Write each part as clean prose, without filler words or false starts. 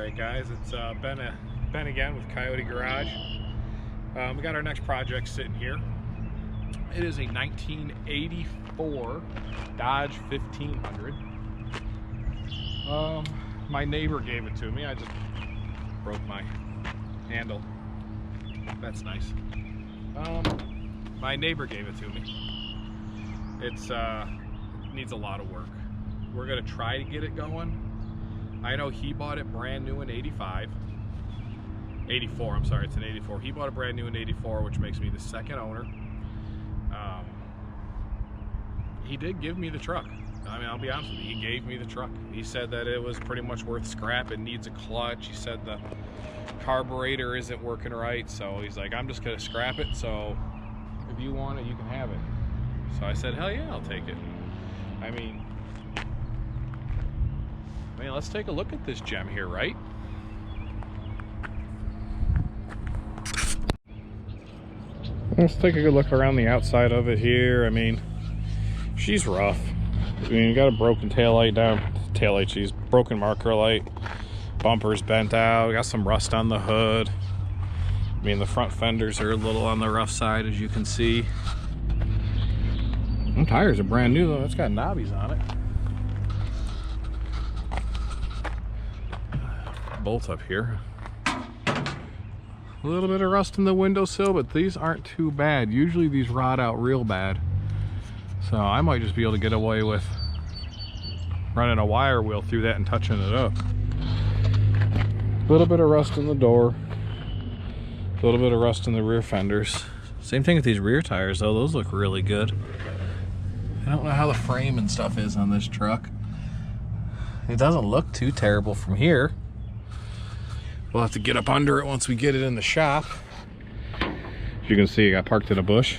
Alright guys, it's Ben again with Coyote Garage. We got our next project sitting here. It is a 1984 Dodge 1500. My neighbor gave it to me. I just broke my handle. That's nice. My neighbor gave it to me. It needs a lot of work. We're gonna try to get it going. I know he bought it brand new in 84, I'm sorry, it's an 84. He bought it brand new in 84, which makes me the second owner. He did give me the truck. I mean, I'll be honest with you, he gave me the truck. He said that it was pretty much worth scrap. It needs a clutch. He said the carburetor isn't working right, so he's like, I'm just gonna scrap it, so if you want it, you can have it. So I said, hell yeah, I'll take it. I mean, let's take a look at this gem here, right? Let's take a good look around the outside of it here. I mean, she's rough. I mean, you got a broken taillight down. Taillight, she's broken marker light. Bumper's bent out. Got some rust on the hood. I mean, the front fenders are a little on the rough side, as you can see. Them tires are brand new, though. It's got knobbies on it. Bolt up here. A little bit of rust in the windowsill, but these aren't too bad. Usually these rot out real bad. So I might just be able to get away with running a wire wheel through that and touching it up. A little bit of rust in the door. A little bit of rust in the rear fenders. Same thing with these rear tires though, those look really good. I don't know how the frame and stuff is on this truck. It doesn't look too terrible from here. We'll have to get up under it once we get it in the shop. As you can see, I got parked in a bush.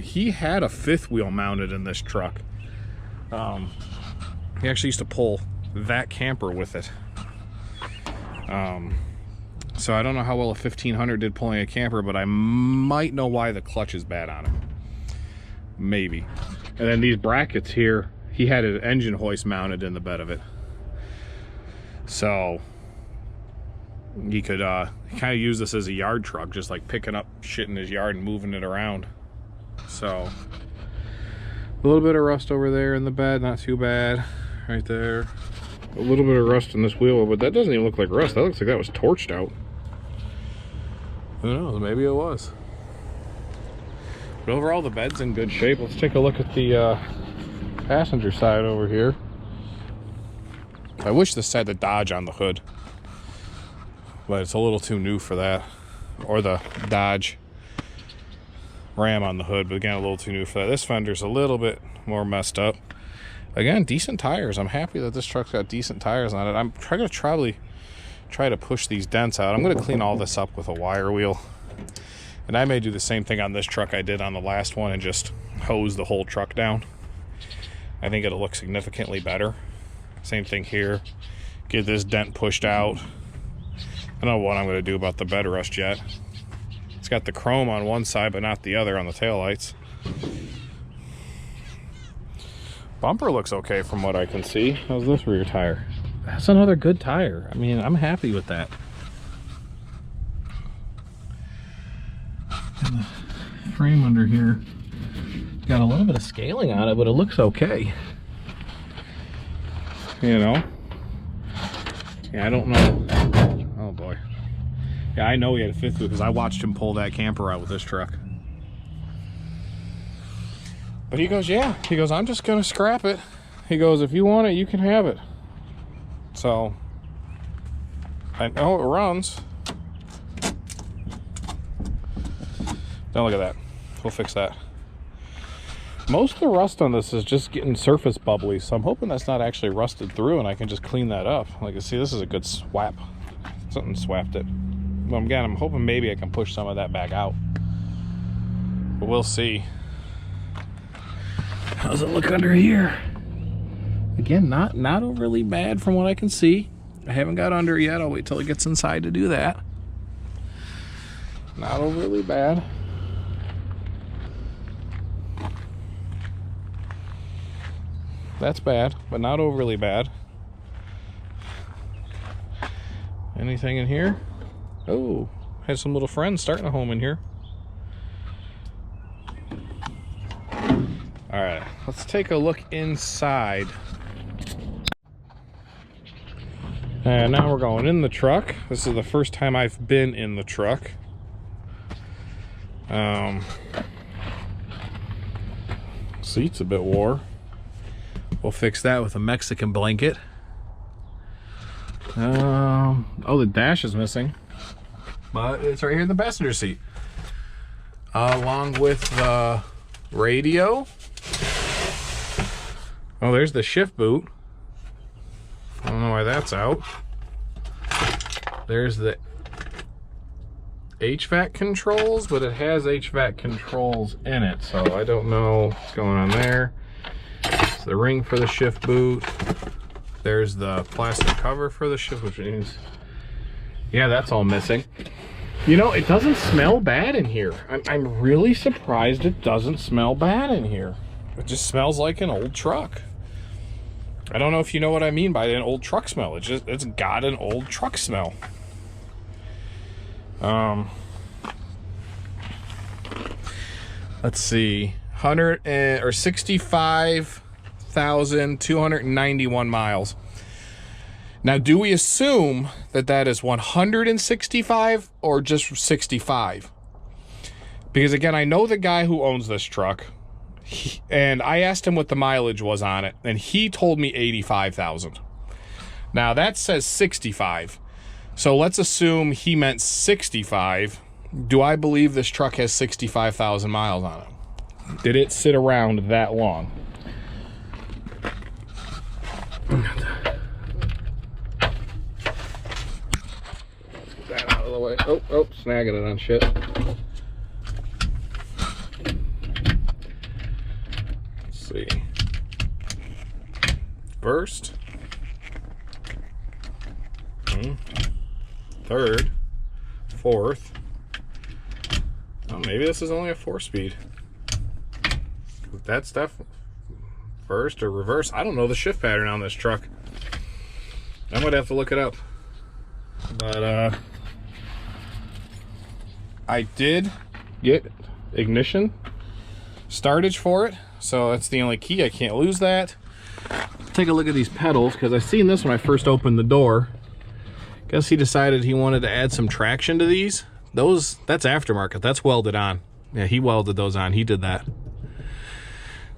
He had a fifth wheel mounted in this truck. He actually used to pull that camper with it. So I don't know how well a 1500 did pulling a camper, but I might know why the clutch is bad on it. Maybe. And then these brackets here, he had an engine hoist mounted in the bed of it. So he could kind of use this as a yard truck, just like picking up shit in his yard and moving it around. So a little bit of rust over there in the bed, not too bad. Right there, a little bit of rust in this wheel, but that doesn't even look like rust. That looks like that was torched out. Who knows, maybe it was. But overall the bed's in good shape. Let's take a look at the passenger side over here. I wish this had the Dodge on the hood, but it's a little too new for that, or the Dodge Ram on the hood, but again, a little too new for that. This fender's a little bit more messed up. Again, decent tires. I'm happy that this truck's got decent tires on it. I'm gonna probably try to push these dents out. I'm gonna clean all this up with a wire wheel, and I may do the same thing on this truck I did on the last one and just hose the whole truck down. I think it'll look significantly better. Same thing here. Get this dent pushed out. I don't know what I'm going to do about the bed rust yet. It's got the chrome on one side but not the other on the taillights. Bumper looks okay from what I can see. How's this rear tire? That's another good tire. I mean, I'm happy with that. And the frame under here got a little bit of scaling on it, but it looks okay. You know? Yeah, I don't know. Oh boy. Yeah, I know he had a fifth wheel because I watched him pull that camper out with this truck. But he goes, yeah. He goes, I'm just going to scrap it. He goes, if you want it, you can have it. So, I know it runs. Now look at that. We'll fix that. Most of the rust on this is just getting surface bubbly, so I'm hoping that's not actually rusted through and I can just clean that up. Like you see, this is a good swap. Something swapped it. But again, I'm hoping maybe I can push some of that back out. But we'll see. How's it look under here? Again, not overly bad from what I can see. I haven't got under it yet. I'll wait till it gets inside to do that. Not overly bad. That's bad, but not overly bad. Anything in here? Oh, had some little friends starting a home in here. All right, let's take a look inside. And now we're going in the truck. This is the first time I've been in the truck. Seat's a bit wore. We'll fix that with a Mexican blanket. Oh, the dash is missing, but it's right here in the passenger seat, along with the radio. Oh, there's the shift boot. I don't know why that's out. There's the HVAC controls, but it has HVAC controls in it, so I don't know what's going on there. It's the ring for the shift boot. There's the plastic cover for the shift, which means, yeah, that's all missing. You know, it doesn't smell bad in here. I'm really surprised it doesn't smell bad in here. It just smells like an old truck. I don't know if you know what I mean by an old truck smell. It's got an old truck smell. Let's see, 65,291 miles. Now, do we assume that that is 165 or just 65? Because again, I know the guy who owns this truck, and I asked him what the mileage was on it, and he told me 85,000. Now that says 65. So let's assume he meant 65. Do I believe this truck has 65,000 miles on it? Did it sit around that long? Get that out of the way. Oh, snagging it on shit. Let's see. First. Third. Fourth. Oh, maybe this is only a 4-speed. That's definitely first or reverse. I don't know the shift pattern on this truck. I might have to look it up. But I did get ignition startage for it, so that's the only key. I can't lose that. Take a look at these pedals, because I seen this when I first opened the door. Guess he decided he wanted to add some traction to these. That's aftermarket. That's welded on. Yeah, he welded those on. He did that.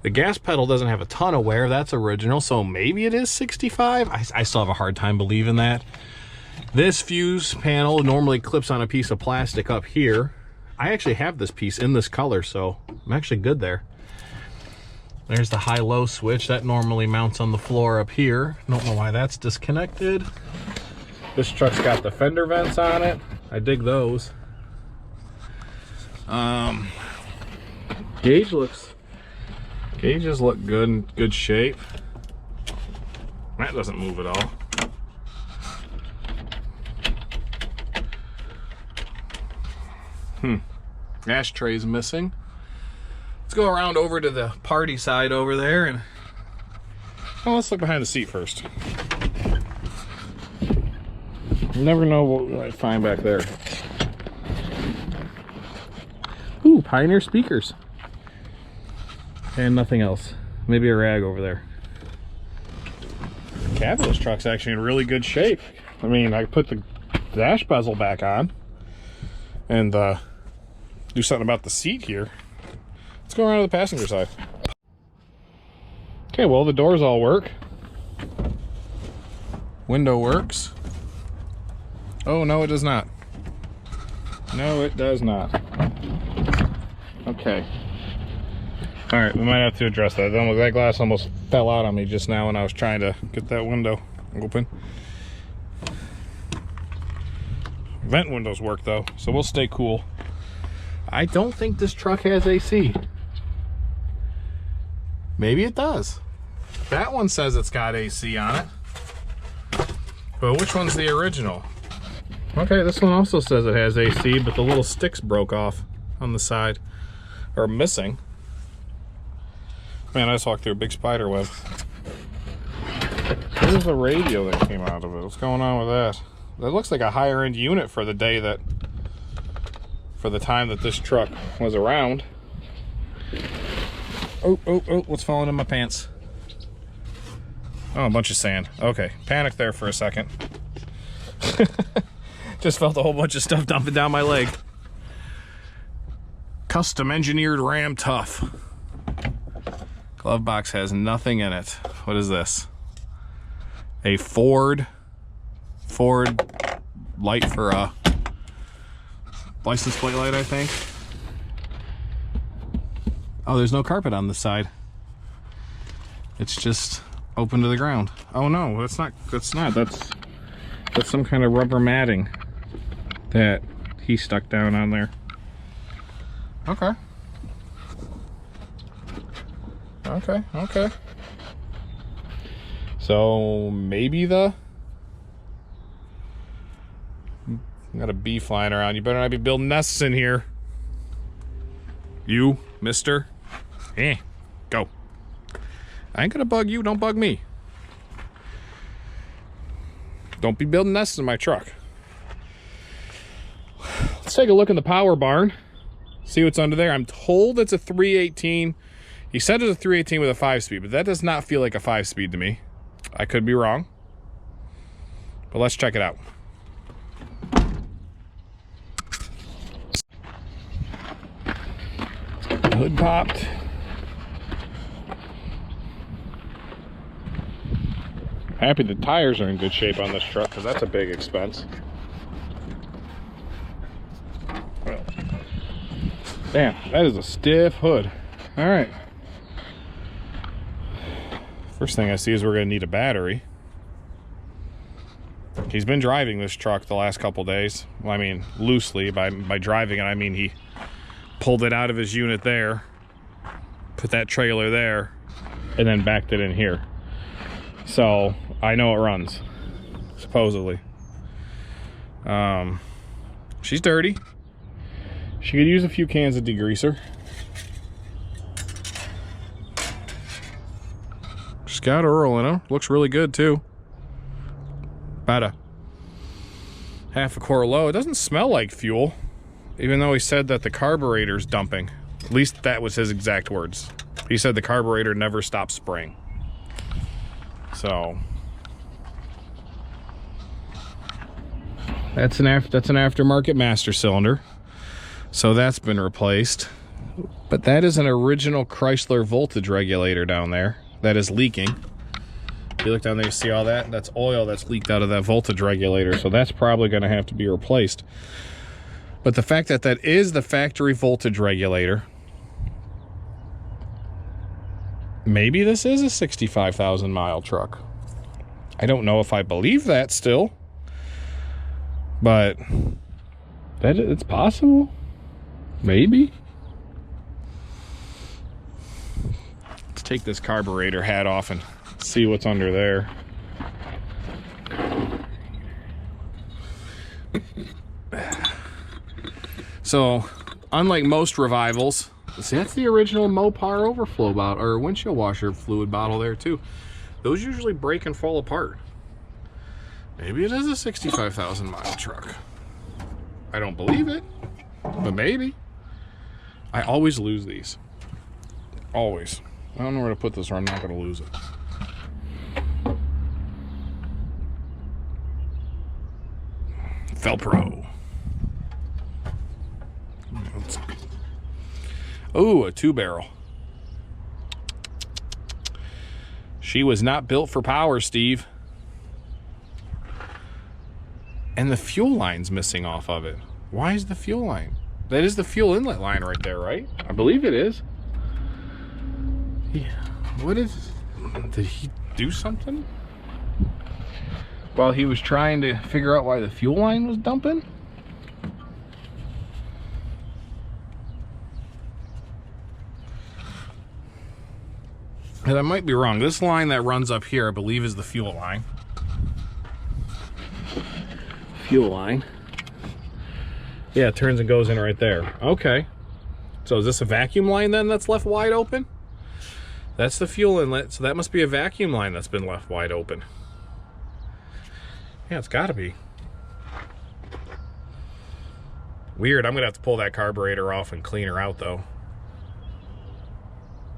The gas pedal doesn't have a ton of wear. That's original, so maybe it is 65. I still have a hard time believing that. This fuse panel normally clips on a piece of plastic up here. I actually have this piece in this color, so I'm actually good there. There's the high-low switch. That normally mounts on the floor up here. Don't know why that's disconnected. This truck's got the fender vents on it. I dig those. Gauges look good, in good shape. That doesn't move at all. Ashtray's missing. Let's go around over to the party side over there, and let's look behind the seat first. You never know what we might find back there. Ooh, Pioneer speakers. And nothing else. Maybe a rag over there. The cab of this truck's actually in really good shape. I mean, I put the dash bezel back on and do something about the seat here. Let's go around to the passenger side. Okay, well, the doors all work. Window works. Oh, no, it does not. No, it does not. Okay. All right, we might have to address that. That glass almost fell out on me just now when I was trying to get that window open. Vent windows work though, so we'll stay cool. I don't think this truck has AC. Maybe it does. That one says it's got AC on it. But which one's the original? Okay, this one also says it has AC, but the little sticks broke off on the side, or missing. Man, I just walked through a big spider web. There's a radio that came out of it. What's going on with that? That looks like a higher end unit for the day that, for the time that this truck was around. Oh, what's falling in my pants? Oh, a bunch of sand. Okay, panic there for a second. Just felt a whole bunch of stuff dumping down my leg. Custom engineered Ram Tough. Glove box has nothing in it. What is this? A Ford light for a license plate light, I think. Oh, there's no carpet on this side. It's just open to the ground. Oh no, that's not. That's some kind of rubber matting that he stuck down on there. Okay. Okay. So maybe got a bee flying around. You better not be building nests in here. You, mister. Go. I ain't gonna bug you, don't bug me. Don't be building nests in my truck. Let's take a look in the power barn. See what's under there. I'm told it's a 318. He said it's a 318 with a 5-speed, but that does not feel like a 5-speed to me. I could be wrong. But let's check it out. Hood popped. Happy the tires are in good shape on this truck, because that's a big expense. Damn, that is a stiff hood. All right. First thing I see is we're going to need a battery. He's been driving this truck the last couple days. Well, I mean, loosely. By driving it, I mean he pulled it out of his unit there, put that trailer there, and then backed it in here. So I know it runs, supposedly. She's dirty. She could use a few cans of degreaser. She's got Earl in her. Looks really good too. About a half a quart low. It doesn't smell like fuel, even though he said that the carburetor's dumping. At least that was his exact words. He said the carburetor never stops spraying. So that's an aftermarket master cylinder. So that's been replaced. But that is an original Chrysler voltage regulator down there that is leaking. If you look down there, you see all that? That's oil that's leaked out of that voltage regulator. So that's probably going to have to be replaced. But the fact that that is the factory voltage regulator, maybe this is a 65,000 mile truck. I don't know if I believe that still, but that it's possible. Maybe. Let's take this carburetor hat off and see what's under there. So, unlike most revivals, see, that's the original Mopar overflow bottle, or windshield washer fluid bottle there too. Those usually break and fall apart. Maybe it is a 65,000 mile truck. I don't believe it, but maybe. I always lose these. Always. I don't know where to put this or I'm not going to lose it. Velcro. Oh, a 2-barrel. She was not built for power, Steve. And the fuel line's missing off of it. Why is the fuel line? That is the fuel inlet line right there, right? I believe it is. Yeah. What is... Did he do something? While he was trying to figure out why the fuel line was dumping? And I might be wrong. This line that runs up here, I believe, is the fuel line. Fuel line. Yeah, it turns and goes in right there. Okay. So is this a vacuum line then that's left wide open? That's the fuel inlet, so that must be a vacuum line that's been left wide open. Yeah, it's gotta be. Weird, I'm gonna have to pull that carburetor off and clean her out though.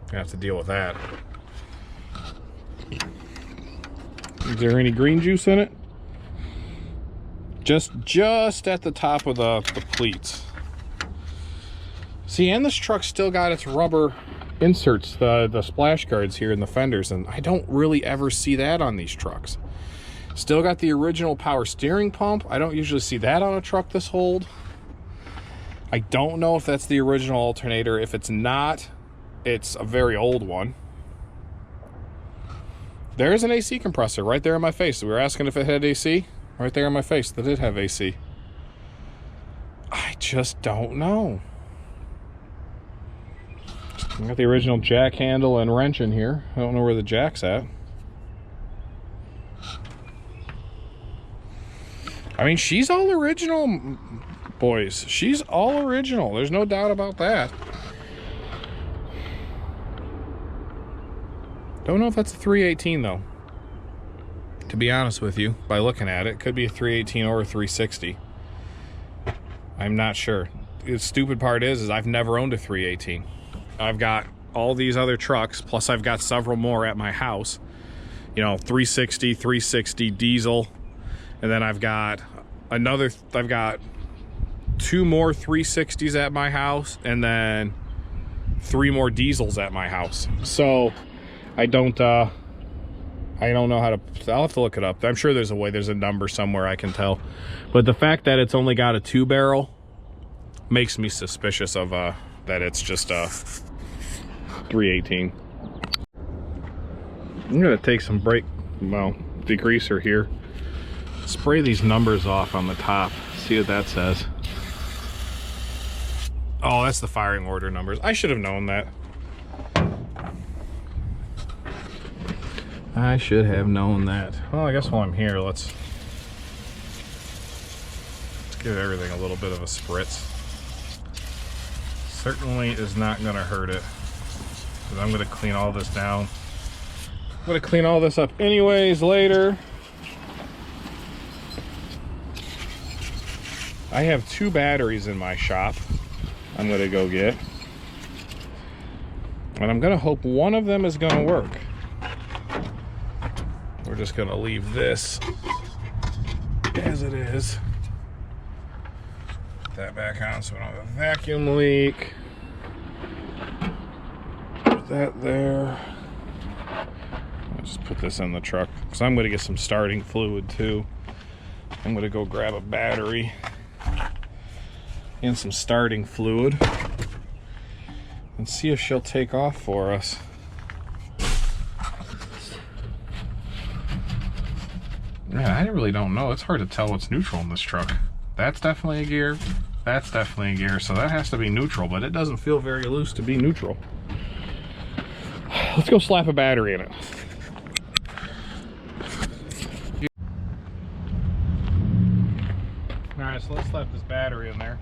Gonna have to deal with that. Is there any green juice in it? Just at the top of the pleats. See, and this truck still got its rubber inserts, the splash guards here in the fenders, and I don't really ever see that on these trucks. Still got the original power steering pump. I don't usually see that on a truck this old. I don't know if that's the original alternator. If it's not, it's a very old one. There's an AC compressor right there in my face. We were asking if it had AC. Right there in my face, that did have AC. I just don't know. I got the original jack handle and wrench in here. I don't know where the jack's at. I mean, she's all original, boys. She's all original. There's no doubt about that. Don't know if that's a 318 though. To be honest with you, by looking at it, could be a 318 or a 360. I'm not sure. The stupid part is I've never owned a 318. I've got all these other trucks, plus I've got several more at my house. You know, 360, 360 diesel, and then I've got two more 360s at my house, and then 3 more diesels at my house. So I don't know how to, I'll have to look it up. I'm sure there's a way, there's a number somewhere I can tell. But the fact that it's only got a 2-barrel makes me suspicious of that it's just a 318. I'm gonna take some degreaser here. Spray these numbers off on the top. See what that says. Oh, that's the firing order numbers. I should have known that. I should have known that. Well, I guess while I'm here, let's give everything a little bit of a spritz. Certainly is not going to hurt it, because I'm going to clean all this down. I'm going to clean all this up anyways later. I have 2 batteries in my shop I'm going to go get. And I'm going to hope one of them is going to work. We're just going to leave this as it is. Put that back on so we don't have a vacuum leak. Put that there. I'll just put this in the truck because I'm going to get some starting fluid too. I'm going to go grab a battery and some starting fluid and see if she'll take off for us. Yeah, I really don't know. It's hard to tell what's neutral in this truck. That's definitely a gear. That's definitely a gear. So that has to be neutral, but it doesn't feel very loose to be neutral. Let's go slap a battery in it. All right, so let's slap this battery in there.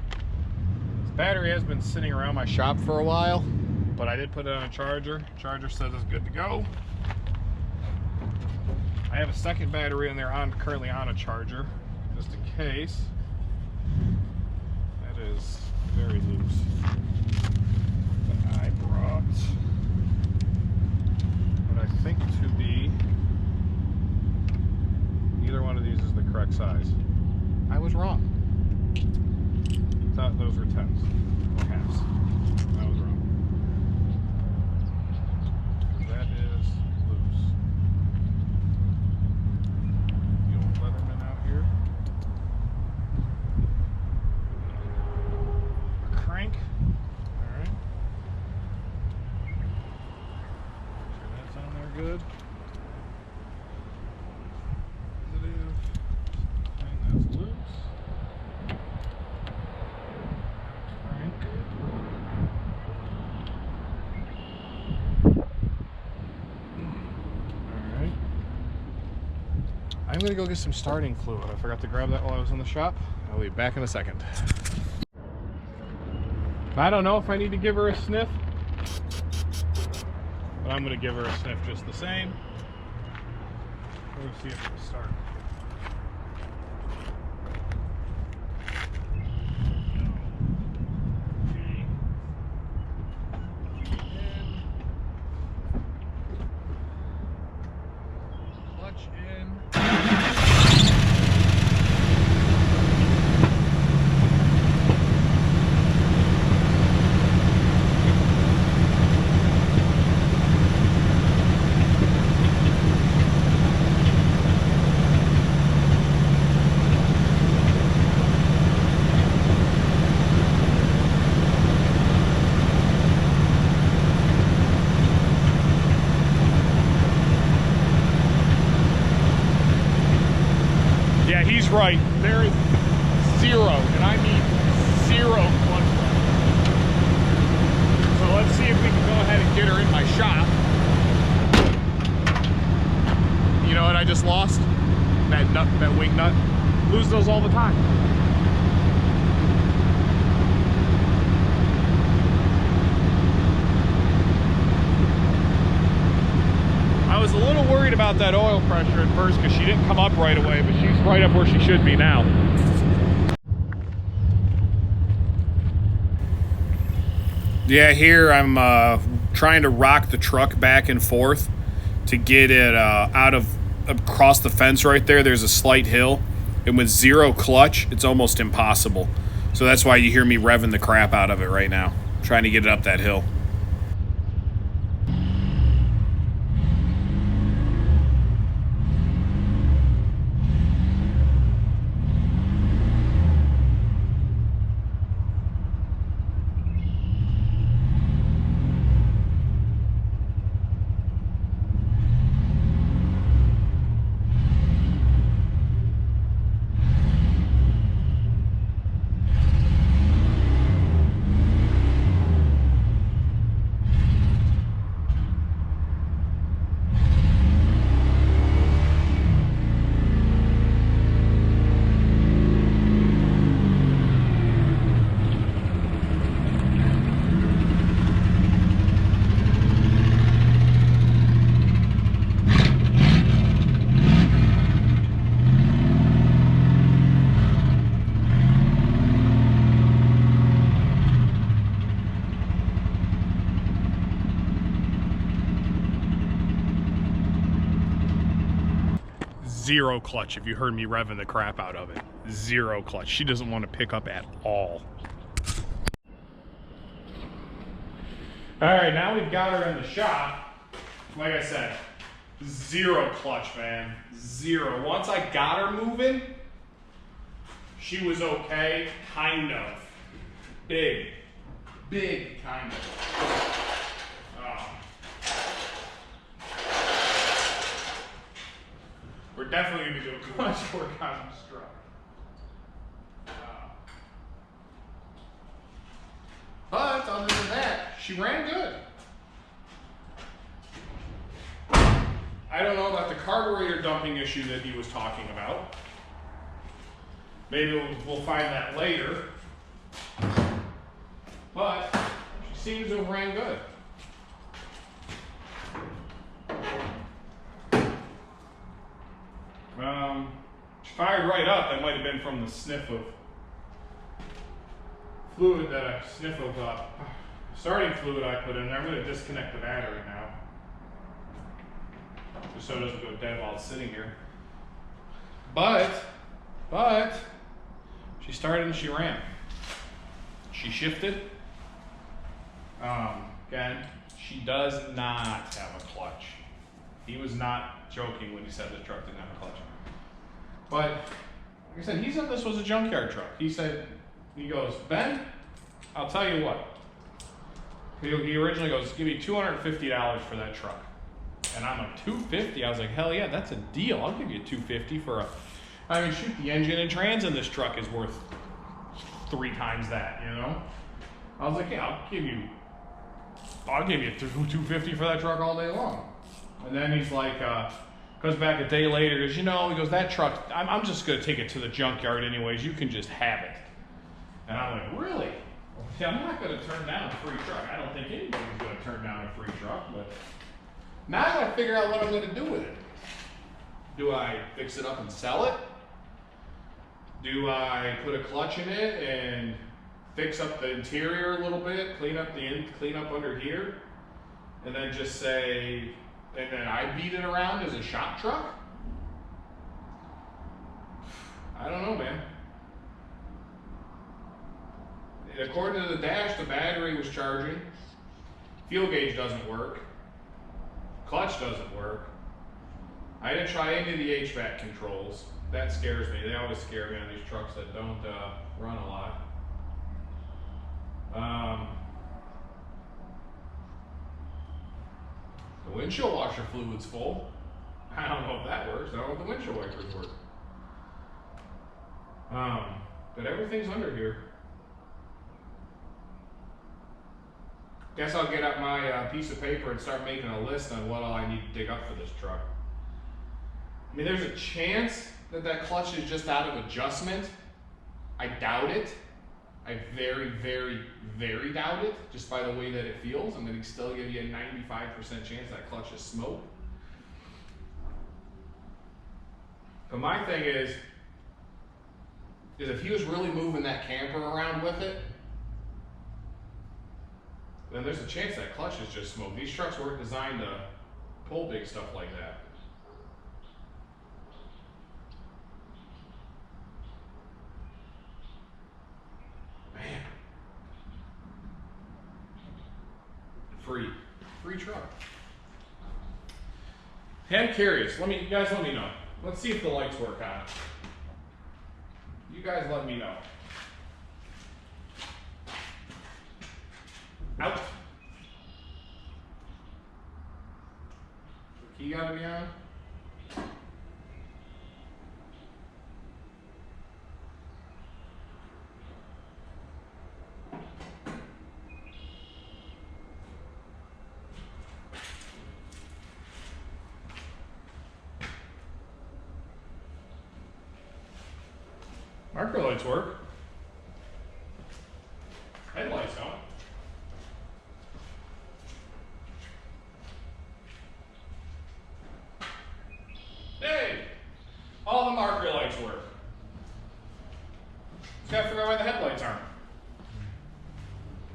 This battery has been sitting around my shop for a while, but I did put it on a charger. Charger says it's good to go. I have a second battery in there currently on a charger, just in case. That is very loose. But I brought what I think to be, either one of these is the correct size. I was wrong. Thought those were 10s or halves. I was wrong. That is loose. The old Leatherman out here. A crank. Alright. Make sure that's on there good. Positive. Something that's loose. I'm gonna go get some starting fluid. I forgot to grab that while I was in the shop. I'll be back in a second. I don't know if I need to give her a sniff, but I'm gonna give her a sniff just the same. We'll see if it'll start. That's right, there is zero, and I mean zero clutch pressure. So let's see if we can go ahead and get her in my shop. You know what I just lost? That nut, that wing nut. Lose those all the time. I was a little worried about that oil pressure at first because she didn't come up right away, but she's right up where she should be now. Yeah, here I'm trying to rock the truck back and forth to get it out of across the fence right there. There's a slight hill, and with zero clutch, it's almost impossible. So that's why you hear me revving the crap out of it right now, trying to get it up that hill. Zero clutch if you heard me revving the crap out of it. Zero clutch. She doesn't want to pick up at all. Alright, now we've got her in the shop. Like I said, zero clutch, man. Zero. Once I got her moving, she was okay, kind of. Big kind of. We're definitely going to do a clutch work on this truck. But other than that, she ran good. I don't know about the carburetor dumping issue that he was talking about. Maybe we'll find that later. But she seems to have ran good. She fired right up. That might have been from the sniff of fluid that I sniff of starting fluid I put in there. I'm going to disconnect the battery now, just so it doesn't go dead while it's sitting here. But she started and she ran. She shifted. Again, she does not have a clutch. He was not joking when he said the truck didn't have a clutch. But, like I said, he said this was a junkyard truck. He goes, Ben, I'll tell you what. He originally goes, give me $250 for that truck. And I'm like, $250? I was like, hell yeah, that's a deal. I'll give you $250 for I mean, shoot, the engine and trans in this truck is worth 3 times that, you know? I was like, yeah, I'll give you $250 for that truck all day long. And then he's like, goes back a day later, goes, he goes, that truck, I'm just going to take it to the junkyard anyways. You can just have it. And I'm like, really? Yeah, I'm not going to turn down a free truck. I don't think anybody's going to turn down a free truck, but now I got to figure out what I'm going to do with it. Do I fix it up and sell it? Do I put a clutch in it and fix up the interior a little bit, clean up under here, and then just say, and then I beat it around as a shop truck? I don't know, man. According to the dash, the battery was charging. Fuel gauge doesn't work. Clutch doesn't work. I didn't try any of the HVAC controls. That scares me. They always scare me on these trucks that don't run a lot. The windshield washer fluid's full. I don't know if that works. I don't know if the windshield wipers work. But everything's under here. Guess I'll get out my piece of paper and start making a list on what all I need to dig up for this truck. I mean, there's a chance that that clutch is just out of adjustment. I doubt it. I very, very, very doubt it, just by the way that it feels. I'm going to still give you a 95% chance that clutch is smoke. But my thing is if he was really moving that camper around with it, then there's a chance that clutch is just smoke. These trucks weren't designed to pull big stuff like that. Man. Free truck. Hey, I'm curious. You guys let me know. Let's see if the lights work on it. You guys let me know. Out. The key gotta be on. Marker lights work. Headlights don't. Hey! All the marker lights work. Just gotta figure out why the headlights aren't.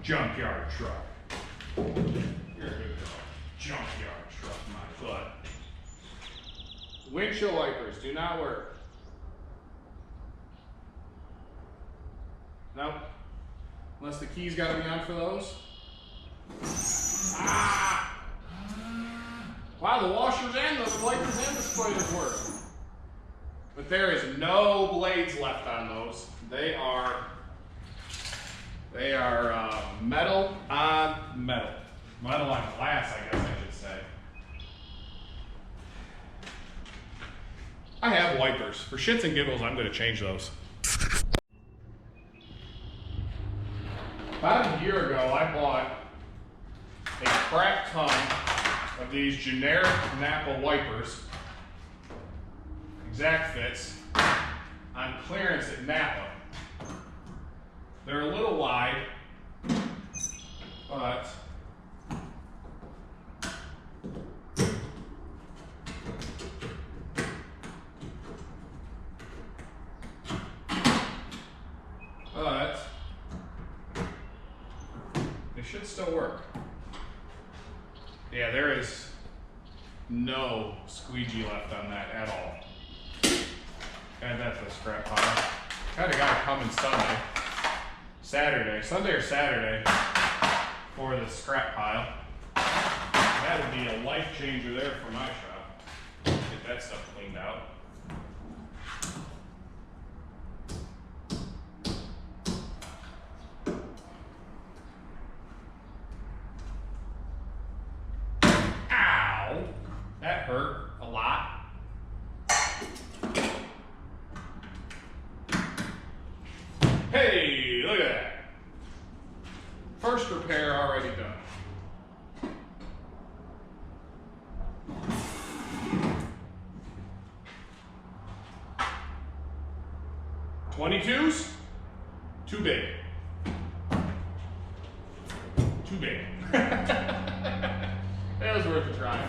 Junkyard truck. You're a good girl. Junkyard truck, my butt. Windshield wipers do not work. Nope. Unless the key's got to be on for those. Ah! Wow, the washers and the wipers and the spoilers work. But there is no blades left on those. They are metal on metal. Metal on glass, I guess I should say. I have wipers. For shits and giggles, I'm going to change those. About a year ago, I bought a crap ton of these generic Napa wipers, exact fits, on clearance at Napa. They're a little wide, but they should still work. Yeah, there is no squeegee left on that at all. Add that to the scrap pile. Kinda gotta come in Sunday or Saturday for the scrap pile. That'd be a life changer there for my shop. Get that stuff cleaned out. That hurt a lot. Hey, look at that. First repair already done. .22s? Too big. Too big. That was worth a try.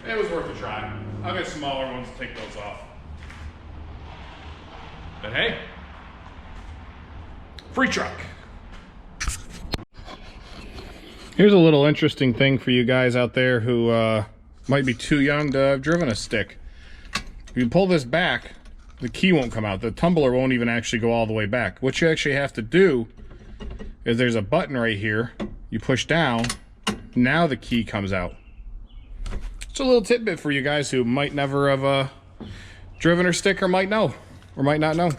It was worth a try. I'll get smaller ones to take those off. But hey, free truck. Here's a little interesting thing for you guys out there who might be too young to have driven a stick. If you pull this back, the key won't come out. The tumbler won't even actually go all the way back. What you actually have to do is there's a button right here. You push down, now the key comes out. It's a little tidbit for you guys who might never have driven or stick or might know or might not know.